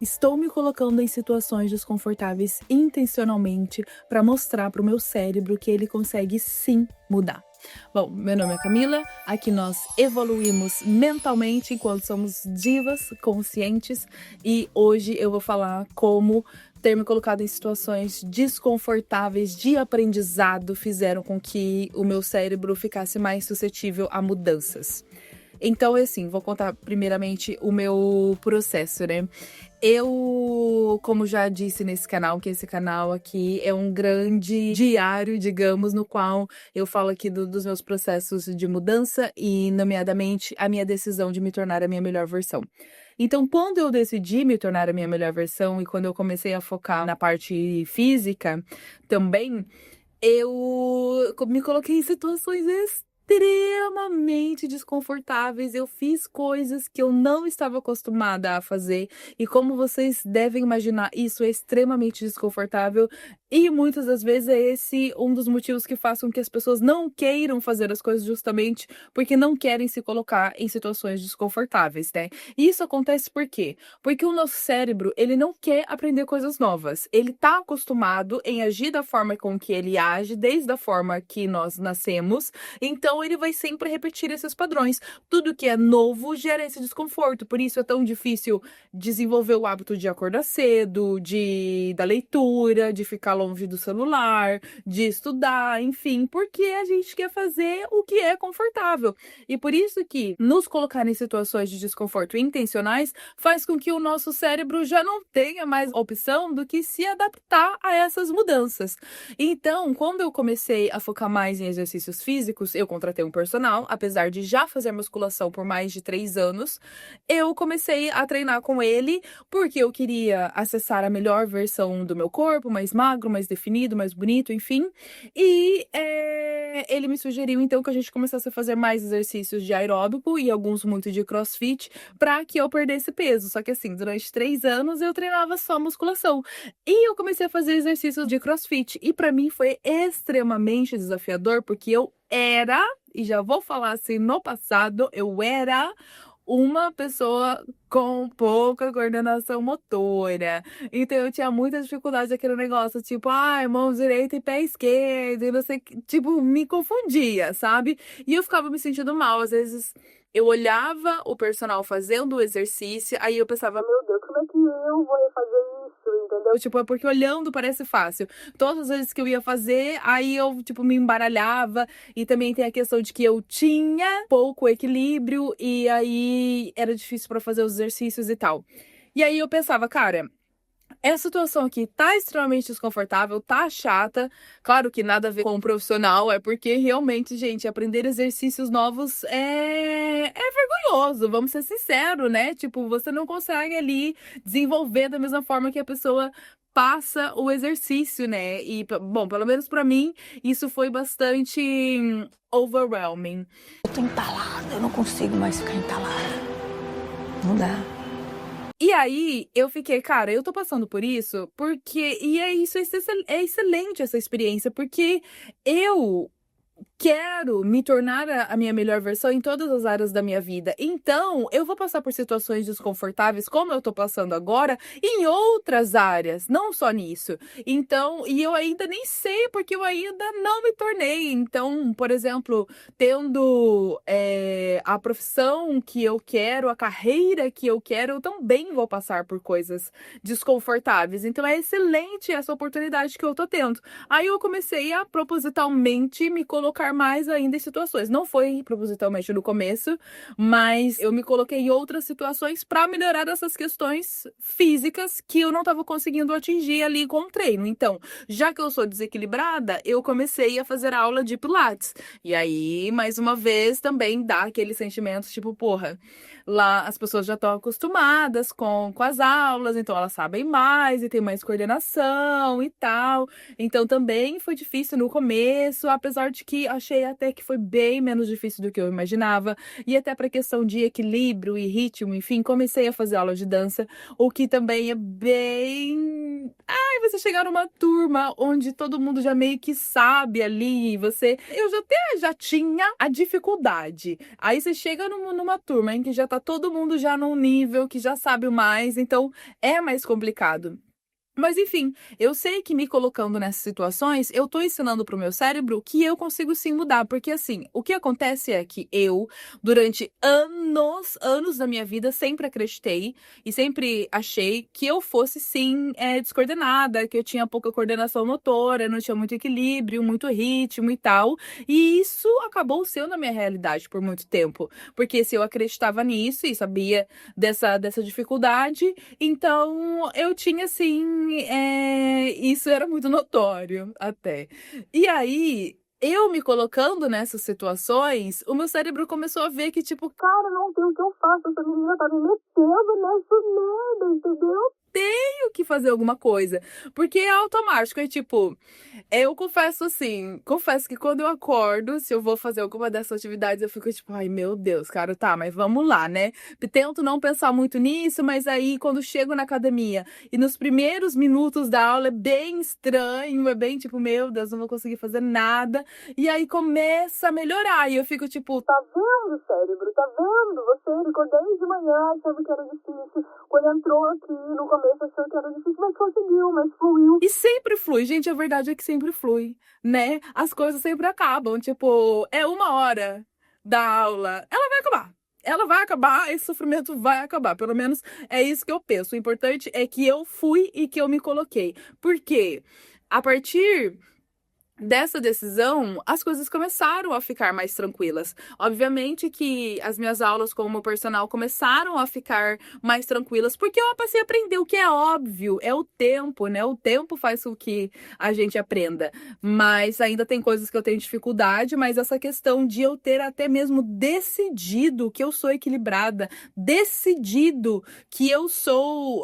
Estou me colocando em situações desconfortáveis intencionalmente para mostrar para o meu cérebro que ele consegue sim mudar. Bom, meu nome é Camila, aqui nós evoluímos mentalmente enquanto somos divas conscientes e hoje eu vou falar como ter me colocado em situações desconfortáveis de aprendizado fizeram com que o meu cérebro ficasse mais suscetível a mudanças. Então, assim, vou contar primeiramente o meu processo, né? Eu, como já disse nesse canal, que esse canal aqui é um grande diário, digamos, no qual eu falo aqui dos meus processos de mudança e, nomeadamente, a minha decisão de me tornar a minha melhor versão. Então, quando eu decidi me tornar a minha melhor versão e quando eu comecei a focar na parte física também, eu me coloquei em situações extremamente desconfortáveis. Eu fiz coisas que eu não estava acostumada a fazer. E como vocês devem imaginar, isso é extremamente desconfortável. E muitas das vezes é esse um dos motivos que faz com que as pessoas não queiram fazer as coisas justamente porque não querem se colocar em situações desconfortáveis, né? E isso acontece por quê? Porque o nosso cérebro, ele não quer aprender coisas novas. Ele tá acostumado em agir da forma com que ele age, desde a forma que nós nascemos. Então, ele vai sempre repetir esses padrões. Tudo que é novo gera esse desconforto. Por isso é tão difícil desenvolver o hábito de acordar cedo, da leitura, de ficar longe do celular, de estudar, enfim, porque a gente quer fazer o que é confortável. E por isso que nos colocar em situações de desconforto intencionais faz com que o nosso cérebro já não tenha mais opção do que se adaptar a essas mudanças. Então, quando eu comecei a focar mais em exercícios físicos, eu contratei um personal, apesar de já fazer musculação por mais de 3 anos, eu comecei a treinar com ele porque eu queria acessar a melhor versão do meu corpo, mais magro, mais definido, mais bonito, enfim. E ele me sugeriu então que a gente começasse a fazer mais exercícios de aeróbico e alguns muito de crossfit para que eu perdesse peso. Só que assim, durante 3 anos eu treinava só musculação. E eu comecei a fazer exercícios de crossfit. E para mim foi extremamente desafiador, porque eu era, e já vou falar assim, no passado, eu era uma pessoa com pouca coordenação motora. Então eu tinha muita dificuldade daquele negócio, tipo, mão direita e pé esquerdo, e não sei, tipo, me confundia, sabe? E eu ficava me sentindo mal, às vezes eu olhava o personal fazendo o exercício, aí eu pensava, meu Deus, como é que eu vou fazer isso, entendeu? Tipo, é porque olhando parece fácil. Todas as vezes que eu ia fazer, aí eu, tipo, me embaralhava. E também tem a questão de que eu tinha pouco equilíbrio e aí era difícil pra fazer os exercícios e tal. E aí eu pensava, cara, essa situação aqui tá extremamente desconfortável, tá chata. Claro que nada a ver com um profissional, é porque realmente, gente, aprender exercícios novos é vergonhoso, vamos ser sinceros, né? Tipo, você não consegue ali desenvolver da mesma forma que a pessoa passa o exercício, né? E, bom, pelo menos pra mim, isso foi bastante overwhelming. Eu tô entalada, eu não consigo mais ficar entalada. Não dá. E aí, eu fiquei, cara, eu tô passando por isso porque... E é isso, é excelente essa experiência, porque eu quero me tornar a minha melhor versão em todas as áreas da minha vida. Então, eu vou passar por situações desconfortáveis, como eu tô passando agora, em outras áreas, não só nisso. Então, e eu ainda nem sei, porque eu ainda não me tornei. Então, por exemplo, tendo a profissão que eu quero, a carreira que eu quero, eu também vou passar por coisas desconfortáveis. Então, é excelente essa oportunidade que eu tô tendo. Aí eu comecei a propositalmente me colocar mais ainda em situações. Não foi propositalmente no começo, mas eu me coloquei em outras situações para melhorar essas questões físicas que eu não estava conseguindo atingir ali com o treino. Então, já que eu sou desequilibrada, eu comecei a fazer aula de pilates. E aí, mais uma vez, também dá aquele sentimento tipo, porra, lá as pessoas já estão acostumadas com as aulas, então elas sabem mais e tem mais coordenação e tal. Então também foi difícil no começo, apesar de que que achei até que foi bem menos difícil do que eu imaginava. E até para questão de equilíbrio e ritmo, enfim, comecei a fazer aula de dança, o que também é bem... Ai, você chegar numa turma onde todo mundo já meio que sabe ali, você... Eu já tinha a dificuldade. Aí você chega numa turma em que já tá todo mundo já num nível que já sabe mais, então é mais complicado. Mas enfim, eu sei que me colocando nessas situações, eu tô ensinando pro meu cérebro que eu consigo sim mudar. Porque assim, o que acontece é que eu, durante anos da minha vida, sempre acreditei e sempre achei que eu fosse sim descoordenada, que eu tinha pouca coordenação motora, não tinha muito equilíbrio, muito ritmo e tal. E isso acabou sendo a minha realidade por muito tempo. Porque se eu acreditava nisso e sabia dessa dificuldade, então eu tinha assim. Isso era muito notório até. E aí, eu me colocando nessas situações, o meu cérebro começou a ver que, tipo, cara, não tem o que eu faço, essa menina tá me metendo nessa merda, entendeu? Tenho que fazer alguma coisa, porque é automático, é tipo, eu confesso que quando eu acordo, se eu vou fazer alguma dessas atividades, eu fico tipo, ai meu Deus, cara, tá, mas vamos lá, né? Tento não pensar muito nisso, mas aí quando chego na academia e nos primeiros minutos da aula é bem estranho, é bem tipo, meu Deus, não vou conseguir fazer nada, e aí começa a melhorar, e eu fico tipo, tá vendo, cérebro, tá vendo? Você ficou desde manhã achando que era difícil, quando entrou aqui no começo achou que era difícil, mas conseguiu, mas fluiu. E sempre flui, gente, a verdade é que sempre flui, né? As coisas sempre acabam, tipo, é 1 hora da aula, ela vai acabar, esse sofrimento vai acabar, pelo menos é isso que eu penso. O importante é que eu fui e que eu me coloquei, porque a partir dessa decisão, as coisas começaram a ficar mais tranquilas. Obviamente que as minhas aulas como personal começaram a ficar mais tranquilas, porque eu passei a aprender o que é óbvio, é o tempo, né? O tempo faz com que a gente aprenda. Mas ainda tem coisas que eu tenho dificuldade, mas essa questão de eu ter até mesmo decidido que eu sou equilibrada, decidido que eu sou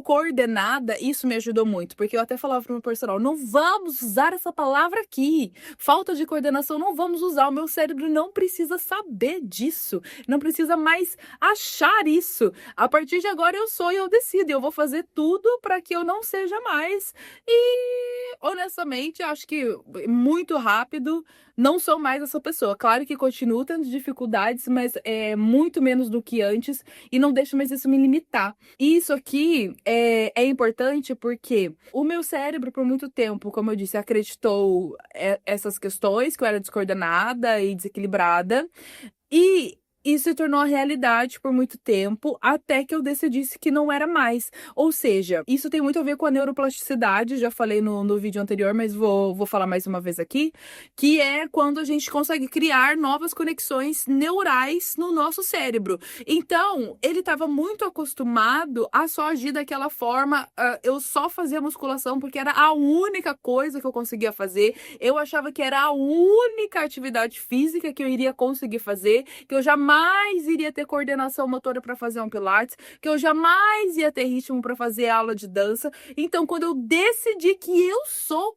coordenada, isso me ajudou muito, porque eu até falava pro meu personal, não vamos usar essa palavra aqui, falta de coordenação, não vamos usar, o meu cérebro não precisa saber disso, não precisa mais achar isso, a partir de agora eu sou e eu decido, eu vou fazer tudo para que eu não seja mais, e honestamente acho que muito rápido não sou mais essa pessoa, claro que continuo tendo dificuldades, mas é muito menos do que antes, e não deixo mais isso me limitar. E isso aqui é importante porque o meu cérebro por muito tempo, como eu disse, acreditou essas questões, que eu era descoordenada e desequilibrada, e isso se tornou a realidade por muito tempo, até que eu decidisse que não era mais. Ou seja, isso tem muito a ver com a neuroplasticidade, já falei no vídeo anterior, mas vou falar mais uma vez aqui, que é quando a gente consegue criar novas conexões neurais no nosso cérebro. Então, ele estava muito acostumado a só agir daquela forma, eu só fazia musculação porque era a única coisa que eu conseguia fazer, eu achava que era a única atividade física que eu iria conseguir fazer, que eu jamais iria ter coordenação motora para fazer um pilates, que eu jamais ia ter ritmo para fazer aula de dança. Então, quando eu decidi que eu sou,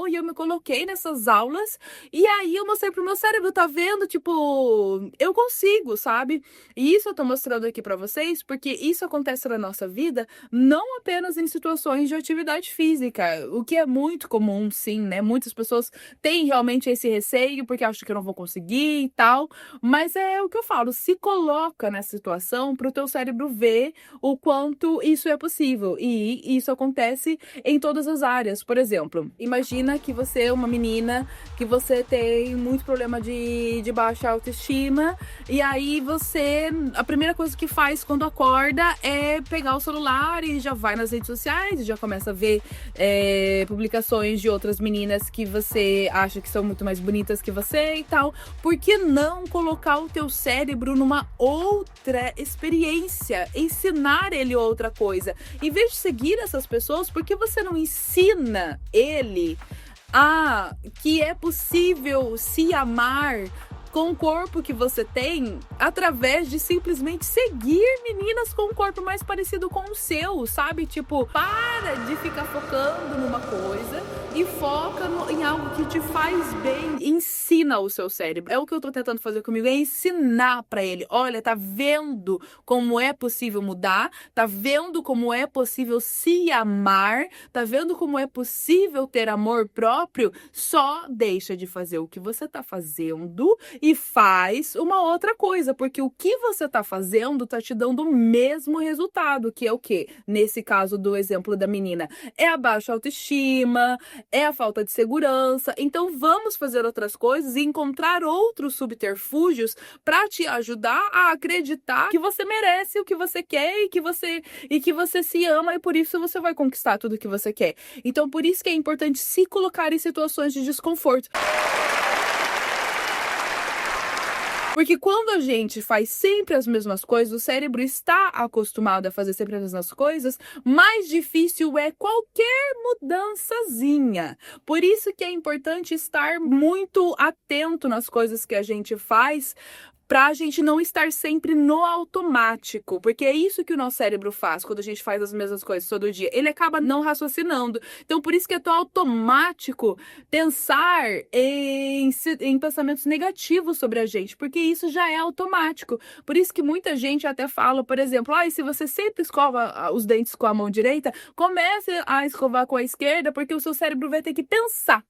e eu me coloquei nessas aulas, e aí eu mostrei pro meu cérebro, tá vendo? Tipo, eu consigo, sabe? E isso eu tô mostrando aqui para vocês, porque isso acontece na nossa vida, não apenas em situações de atividade física, o que é muito comum, sim, né? Muitas pessoas têm realmente esse receio, porque acham que eu não vou conseguir e tal, mas é o que eu falo, se coloca nessa situação para o teu cérebro ver o quanto isso é possível. E isso acontece em todas as áreas. Por exemplo, imagina que você é uma menina, que você tem muito problema de baixa autoestima, e aí a primeira coisa que faz quando acorda é pegar o celular e já vai nas redes sociais, e já começa a ver publicações de outras meninas que você acha que são muito mais bonitas que você e tal. Por que não colocar o teu cérebro numa outra experiência, ensinar ele outra coisa? Em vez de seguir essas pessoas, por que você não ensina ele que é possível se amar com o corpo que você tem através de simplesmente seguir meninas com um corpo mais parecido com o seu, sabe? Tipo, para de ficar focando numa coisa e foca em algo que te faz bem. Ensina o seu cérebro. É o que eu tô tentando fazer comigo, é ensinar pra ele. Olha, tá vendo como é possível mudar? Tá vendo como é possível se amar? Tá vendo como é possível ter amor próprio? Só deixa de fazer o que você tá fazendo e faz uma outra coisa, porque o que você tá fazendo tá te dando o mesmo resultado, que é o quê? Nesse caso do exemplo da menina, é a baixa autoestima, é a falta de segurança. Então vamos fazer outras coisas e encontrar outros subterfúgios para te ajudar a acreditar que você merece o que você quer e que você se ama, e por isso você vai conquistar tudo o que você quer. Então por isso que é importante se colocar em situações de desconforto. Porque quando a gente faz sempre as mesmas coisas, o cérebro está acostumado a fazer sempre as mesmas coisas, mais difícil é qualquer mudançazinha. Por isso que é importante estar muito atento nas coisas que a gente faz, pra gente não estar sempre no automático, porque é isso que o nosso cérebro faz quando a gente faz as mesmas coisas todo dia. Ele acaba não raciocinando. Então, por isso que é tão automático pensar em pensamentos negativos sobre a gente, porque isso já é automático. Por isso que muita gente até fala, por exemplo, se você sempre escova os dentes com a mão direita, comece a escovar com a esquerda, porque o seu cérebro vai ter que pensar.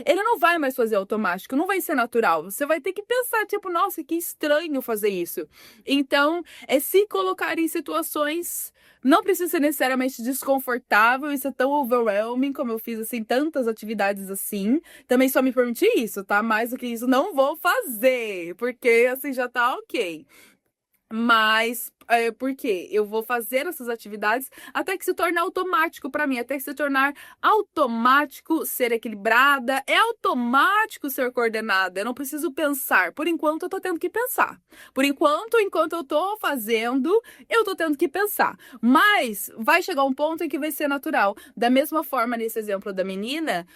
Ele não vai mais fazer automático, não vai ser natural. Você vai ter que pensar, tipo, nossa, que estranho fazer isso. Então, é se colocar em situações, não precisa ser necessariamente desconfortável, isso é tão overwhelming, como eu fiz, assim, tantas atividades assim. Também só me permiti isso, tá? Mais do que isso, não vou fazer, porque, assim, já tá ok. Mas, por quê? Eu vou fazer essas atividades até que se torne automático para mim, até que se tornar automático ser equilibrada, é automático ser coordenada, eu não preciso pensar. Por enquanto eu tô tendo que pensar. Enquanto eu tô fazendo, eu tô tendo que pensar. Mas vai chegar um ponto em que vai ser natural. Da mesma forma, nesse exemplo da menina,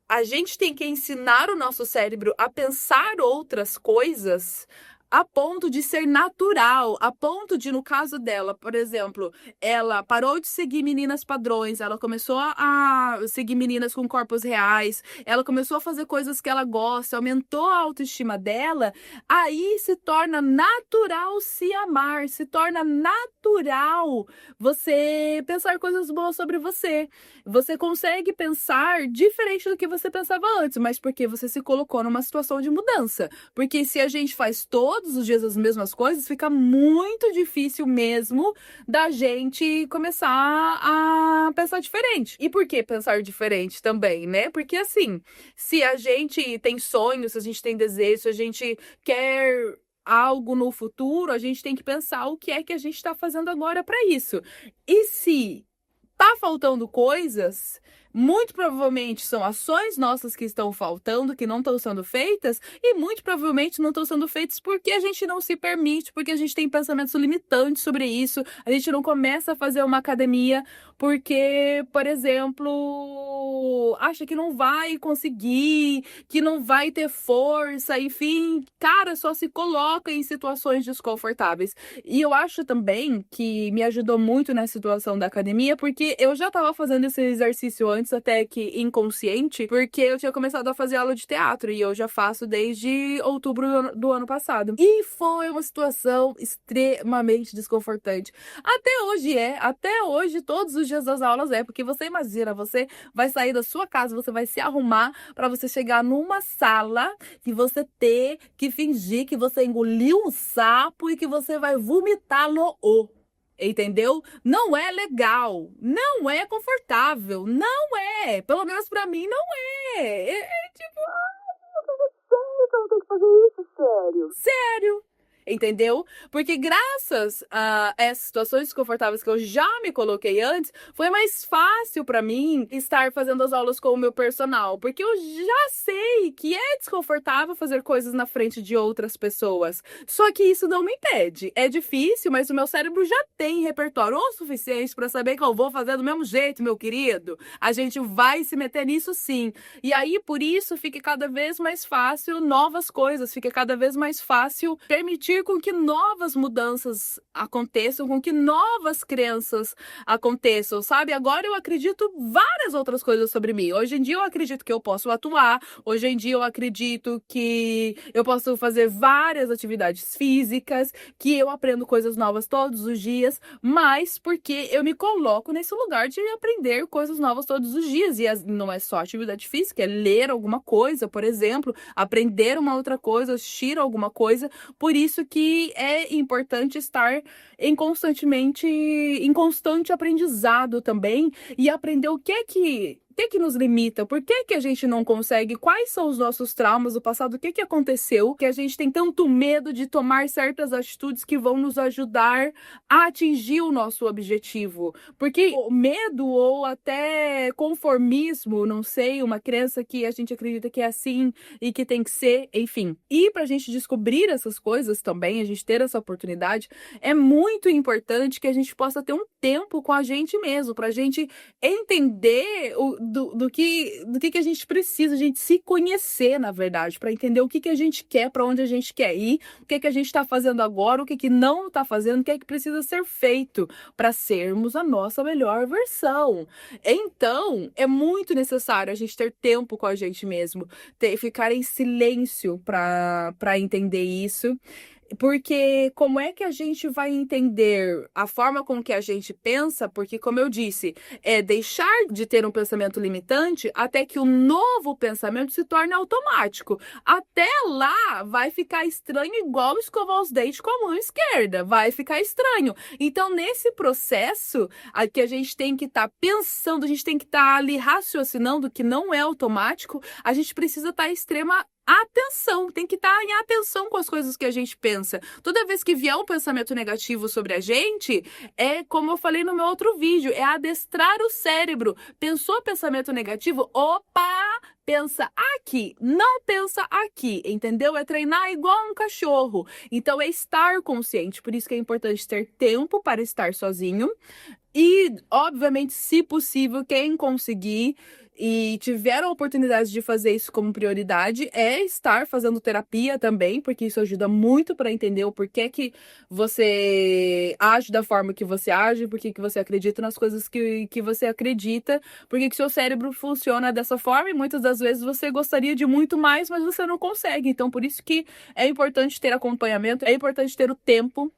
a gente tem que ensinar o nosso cérebro a pensar outras coisas a ponto de ser natural, a ponto de, no caso dela, por exemplo, ela parou de seguir meninas padrões, ela começou a seguir meninas com corpos reais, ela começou a fazer coisas que ela gosta, aumentou a autoestima dela, aí se torna natural se amar, se torna natural você pensar coisas boas sobre você. Você consegue pensar diferente do que você pensava antes, mas porque você se colocou numa situação de mudança. Porque se a gente faz todos os dias as mesmas coisas, fica muito difícil mesmo da gente começar a pensar diferente. E por que pensar diferente também, né? Porque assim, se a gente tem sonhos, se a gente tem desejos, se a gente quer algo no futuro, a gente tem que pensar o que é que a gente está fazendo agora para isso. E se tá faltando coisas, muito provavelmente são ações nossas que estão faltando, que não estão sendo feitas, e muito provavelmente não estão sendo feitas porque a gente não se permite, porque a gente tem pensamentos limitantes sobre isso, a gente não começa a fazer uma academia porque, por exemplo, acha que não vai conseguir, que não vai ter força, enfim, cara, só se coloca em situações desconfortáveis. E eu acho também que me ajudou muito na situação da academia, porque eu já tava fazendo esse exercício antes, até que inconsciente, porque eu tinha começado a fazer aula de teatro e eu já faço desde outubro do ano passado. E foi uma situação extremamente desconfortante. Até hoje, todos os dias das aulas porque você imagina, você vai sair da sua casa, você vai se arrumar pra você chegar numa sala e você ter que fingir que você engoliu um sapo e que você vai vomitar no O. Entendeu? Não é legal, não é confortável, não é. Pelo menos pra mim não é. Tipo, eu não tenho que fazer isso, sério. Sério. entendeu? Porque graças a essas situações desconfortáveis que eu já me coloquei antes, foi mais fácil pra mim estar fazendo as aulas com o meu personal, porque eu já sei que é desconfortável fazer coisas na frente de outras pessoas. Só que isso não me impede. É difícil, mas o meu cérebro já tem repertório o suficiente pra saber que eu vou fazer do mesmo jeito, meu querido. A gente vai se meter nisso sim. E aí, por isso, fica cada vez mais fácil novas coisas, fica cada vez mais fácil permitir com que novas mudanças aconteçam, com que novas crenças aconteçam, sabe? Agora eu acredito várias outras coisas sobre mim. Hoje em dia eu acredito que eu posso atuar, hoje em dia eu acredito que eu posso fazer várias atividades físicas, que eu aprendo coisas novas todos os dias, mas porque eu me coloco nesse lugar de aprender coisas novas todos os dias. E não é só atividade física, é ler alguma coisa, por exemplo, aprender uma outra coisa, assistir alguma coisa. Por isso que é importante estar em constante aprendizado também e aprender o que nos limita, por que a gente não consegue, quais são os nossos traumas do passado, o que aconteceu, que a gente tem tanto medo de tomar certas atitudes que vão nos ajudar a atingir o nosso objetivo. Porque o medo ou até conformismo, não sei, uma crença que a gente acredita que é assim e que tem que ser, enfim. E pra gente descobrir essas coisas também, a gente ter essa oportunidade, é muito importante que a gente possa ter um tempo com a gente mesmo, pra gente entender do que a gente precisa, a gente se conhecer, na verdade, para entender o que a gente quer, para onde a gente quer ir, o que a gente está fazendo agora, o que não está fazendo, o que precisa ser feito para sermos a nossa melhor versão. Então, é muito necessário a gente ter tempo com a gente mesmo, ficar em silêncio para entender isso. Porque como é que a gente vai entender a forma com que a gente pensa? Porque, como eu disse, é deixar de ter um pensamento limitante até que o novo pensamento se torne automático. Até lá vai ficar estranho igual escovar os dentes com a mão esquerda. Vai ficar estranho. Então, nesse processo que a gente tem que estar pensando, a gente tem que estar ali raciocinando, que não é automático, a gente precisa estar extrema atenção, tem que estar em atenção com as coisas que a gente pensa. Toda vez que vier um pensamento negativo sobre a gente, é como eu falei no meu outro vídeo, é adestrar o cérebro. Pensou pensamento negativo? Opa! Pensa aqui, não pensa aqui, entendeu? É treinar igual um cachorro. Então é estar consciente, por isso que é importante ter tempo para estar sozinho. E, obviamente, se possível, quem conseguir e tiver a oportunidade de fazer isso como prioridade, é estar fazendo terapia também, porque isso ajuda muito para entender o porquê que você age da forma que você age, porquê que você acredita nas coisas que você acredita, porque que seu cérebro funciona dessa forma e muitas das vezes você gostaria de muito mais, mas você não consegue. Então, por isso que é importante ter acompanhamento, é importante ter o tempo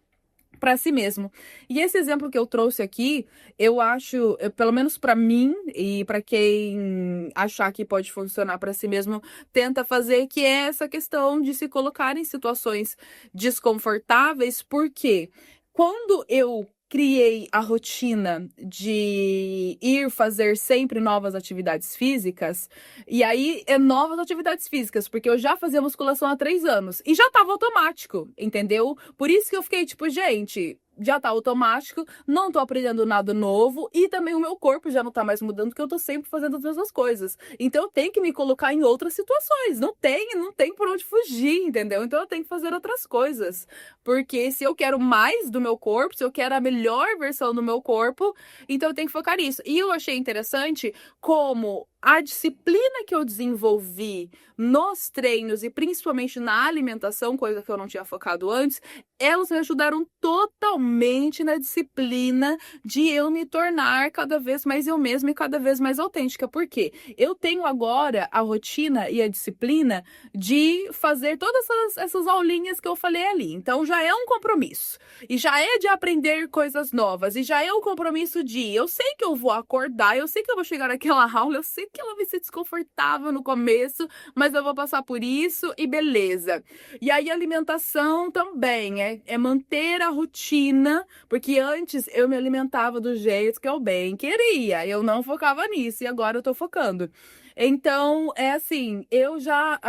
para si mesmo. E esse exemplo que eu trouxe aqui, eu acho, pelo menos para mim e para quem achar que pode funcionar para si mesmo, tenta fazer, que é essa questão de se colocar em situações desconfortáveis, porque quando eu criei a rotina de ir fazer sempre novas atividades físicas, e aí novas atividades físicas, porque eu já fazia musculação há 3 anos, e já tava automático, entendeu? Por isso que eu fiquei tipo, gente, já tá automático, não tô aprendendo nada novo, e também o meu corpo já não tá mais mudando, porque eu tô sempre fazendo as mesmas coisas. Então eu tenho que me colocar em outras situações, não tem por onde fugir, entendeu? Então eu tenho que fazer outras coisas, porque se eu quero mais do meu corpo, se eu quero a melhor versão do meu corpo, então eu tenho que focar nisso. E eu achei interessante como a disciplina que eu desenvolvi nos treinos e principalmente na alimentação, coisa que eu não tinha focado antes, elas me ajudaram totalmente na disciplina de eu me tornar cada vez mais eu mesma e cada vez mais autêntica. Por quê? Eu tenho agora a rotina e a disciplina de fazer todas essas aulinhas que eu falei ali. Então já é um compromisso. E já é de aprender coisas novas. E já é um compromisso de eu sei que eu vou acordar, eu sei que eu vou chegar naquela aula, eu sei que ela vai ser desconfortável no começo, mas eu vou passar por isso e beleza. E aí a alimentação também é manter a rotina, porque antes eu me alimentava do jeito que eu bem queria, eu não focava nisso e agora eu tô focando. Então, é assim,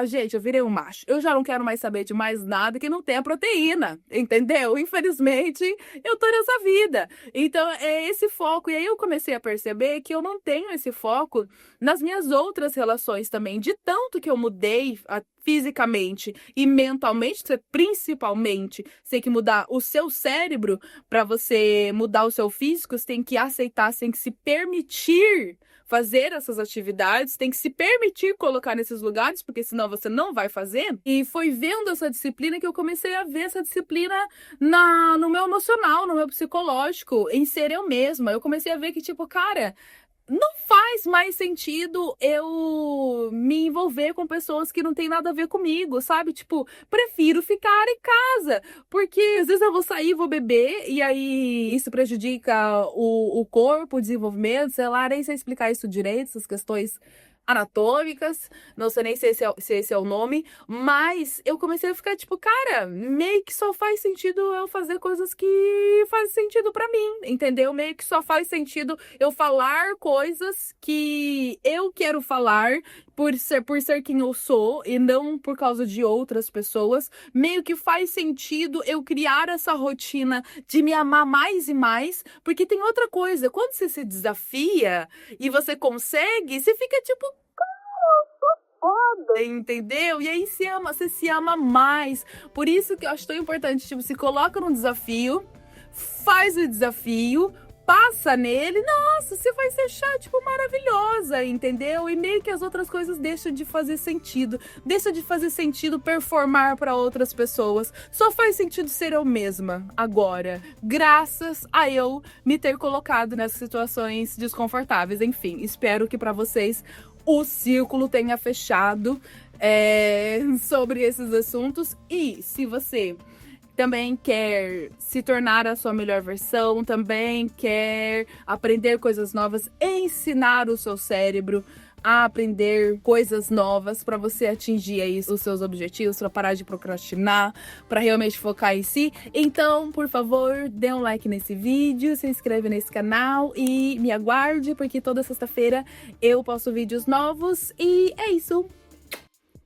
gente, eu virei um macho. Eu já não quero mais saber de mais nada que não tenha proteína, entendeu? Infelizmente, eu tô nessa vida. Então, é esse foco. E aí eu comecei a perceber que eu não tenho esse foco nas minhas outras relações também. De tanto que eu mudei fisicamente e mentalmente, principalmente, você tem que mudar o seu cérebro para você mudar o seu físico, você tem que aceitar, você tem que se permitir fazer essas atividades, tem que se permitir colocar nesses lugares, porque senão você não vai fazer. E foi vendo essa disciplina que eu comecei a ver essa disciplina no meu emocional, no meu psicológico, em ser eu mesma. Eu comecei a ver que, tipo, cara, não faz mais sentido eu me envolver com pessoas que não tem nada a ver comigo, sabe? Tipo, prefiro ficar em casa, porque às vezes eu vou sair, vou beber, e aí isso prejudica o corpo, o desenvolvimento, sei lá, nem sei explicar isso direito, essas questões anatômicas, não sei nem se esse é o nome, mas eu comecei a ficar tipo, cara, meio que só faz sentido eu fazer coisas que fazem sentido pra mim, entendeu? Meio que só faz sentido eu falar coisas que eu quero falar por ser quem eu sou e não por causa de outras pessoas. Meio que faz sentido eu criar essa rotina de me amar mais e mais, porque tem outra coisa, quando você se desafia e você consegue, você fica tipo, foda, entendeu? E aí você se ama mais. Por isso que eu acho tão importante, tipo, se coloca num desafio, faz o desafio, passa nele, nossa, você vai se achar, tipo, maravilhosa, entendeu? E meio que as outras coisas deixam de fazer sentido. Deixa de fazer sentido performar para outras pessoas. Só faz sentido ser eu mesma agora, graças a eu me ter colocado nessas situações desconfortáveis. Enfim, espero que para vocês o círculo tenha fechado sobre esses assuntos. E se você também quer se tornar a sua melhor versão, também quer aprender coisas novas, ensinar o seu cérebro a aprender coisas novas para você atingir aí os seus objetivos, para parar de procrastinar, para realmente focar em si. Então, por favor, dê um like nesse vídeo, se inscreve nesse canal e me aguarde, porque toda sexta-feira eu posto vídeos novos. E é isso!